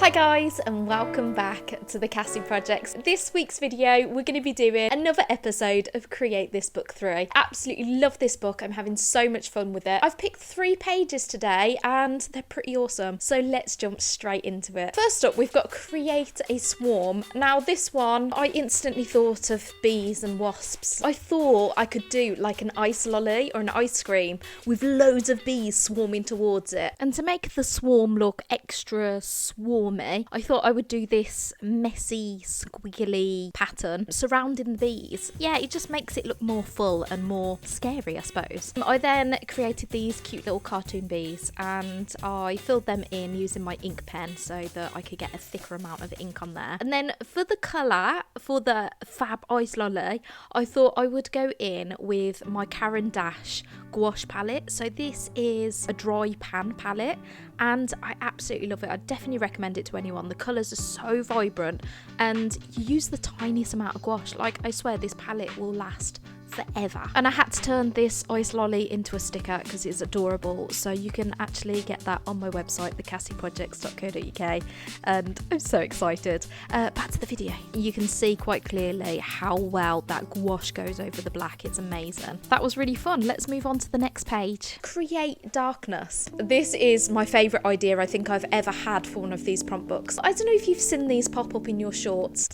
Hi guys, and welcome back to the Cassie Projects. This week's video we're going to be doing another episode of Create This Book Through. Absolutely love this book. I'm having so much fun with it. I've picked 3 pages today and they're pretty awesome, so let's jump straight into it. First up, we've got Create a Swarm. Now this one, I instantly thought of bees and wasps. I thought I could do like an ice lolly or an ice cream with loads of bees swarming towards it. And to make the swarm look extra swarmy, I thought I would do this messy, squiggly pattern surrounding the bees. Yeah, it just makes it look more full and more scary, I suppose. I then created these cute little cartoon bees and I filled them in using my ink pen so that I could get a thicker amount of ink on there. And then for the colour, for the Fab Ice Lolly, I thought I would go in with my Caran d'Ache gouache palette. So this is a dry pan palette and I absolutely love it. I definitely recommend it to anyone. The colours are so vibrant and you use the tiniest amount of gouache. Like, I swear this palette will last forever. And I had to turn this ice lolly into a sticker because it's adorable, so you can actually get that on my website, thecassieprojects.co.uk, and I'm so excited. Back to the video. You can see quite clearly how well that gouache goes over the black. It's amazing. That was really fun. Let's move on to the next page. Create darkness. This is my favourite idea I think I've ever had for one of these prompt books. I don't know if you've seen these pop up in your shorts,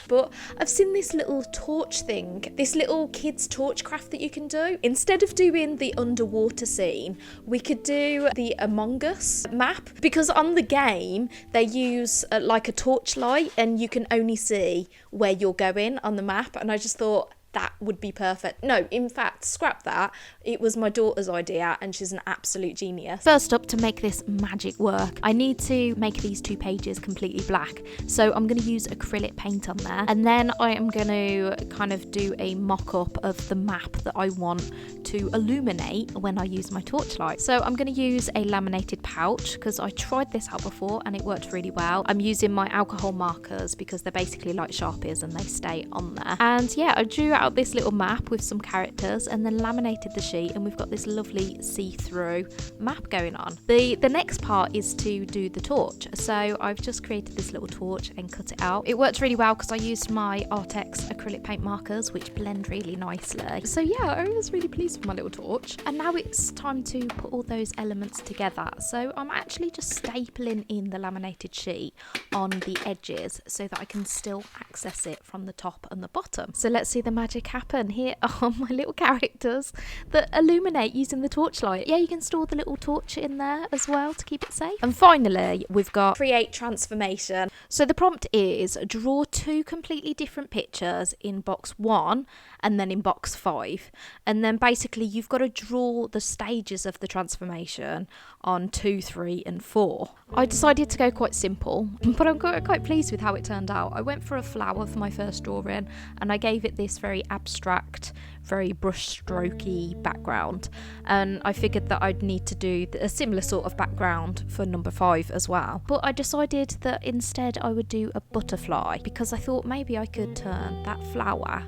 but I've seen this little torch thing, this little kids torch craft that you can do. Instead of doing the underwater scene, we could do the Among Us map, because on the game they use like a torchlight and you can only see where you're going on the map, and I just thought that would be perfect. No, in fact, scrap that. It was my daughter's idea and she's an absolute genius. First up, to make this magic work, I need to make these 2 pages completely black. So I'm going to use acrylic paint on there, and then I am going to kind of do a mock-up of the map that I want to illuminate when I use my torchlight. So I'm going to use a laminated pouch because I tried this out before and it worked really well. I'm using my alcohol markers because they're basically like Sharpies and they stay on there. And yeah, I drew out this little map with some characters and then laminated the sheet, and we've got this lovely see-through map going on. The next part is to do the torch. So I've just created this little torch and cut it out. It worked really well because I used my Artex acrylic paint markers, which blend really nicely. So yeah, I was really pleased with my little torch. And now it's time to put all those elements together. So I'm actually just stapling in the laminated sheet on the edges so that I can still access it from the top and the bottom. So let's see the magic happen. Here are my little characters that illuminate using the torchlight. Yeah, you can store the little torch in there as well to keep it safe. And finally, we've got Create Transformation. So the prompt is draw 2 completely different pictures in box 1 and then in box 5. And then basically you've got to draw the stages of the transformation on 2, 3 and 4. I decided to go quite simple, but I'm quite pleased with how it turned out. I went for a flower for my first drawing and I gave it this very abstract, very brush-strokey background, and I figured that I'd need to do a similar sort of background for number 5 as well. But I decided that instead I would do a butterfly because I thought maybe I could turn that flower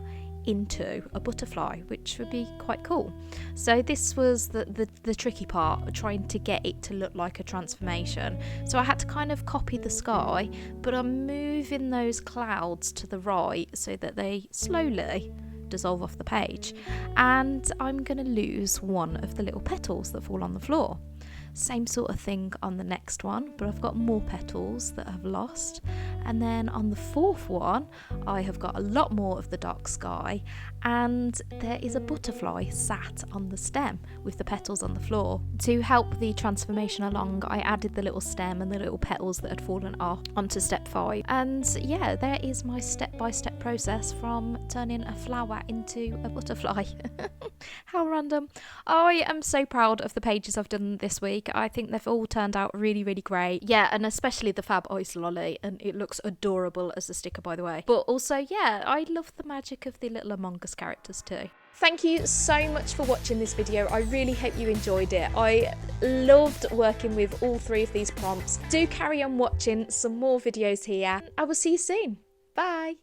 into a butterfly, which would be quite cool. So this was the tricky part, trying to get it to look like a transformation. So I had to kind of copy the sky, but I'm moving those clouds to the right so that they slowly dissolve off the page, and I'm going to lose one of the little petals that fall on the floor. Same sort of thing on the next one, but I've got more petals that I've lost. And then on the 4th one, I have got a lot more of the dark sky, and there is a butterfly sat on the stem with the petals on the floor. To help the transformation along, I added the little stem and the little petals that had fallen off onto step 5. And yeah, there is my step-by-step process from turning a flower into a butterfly. How random. I am so proud of the pages I've done this week. I think they've all turned out really, really great. Yeah, and especially the Fab Ice Lolly, and it looks adorable as a sticker, by the way. But also, yeah, I love the magic of the little Among Us characters too. Thank you so much for watching this video. I really hope you enjoyed it. I loved working with all 3 of these prompts. Do carry on watching some more videos here. I will see you soon. Bye.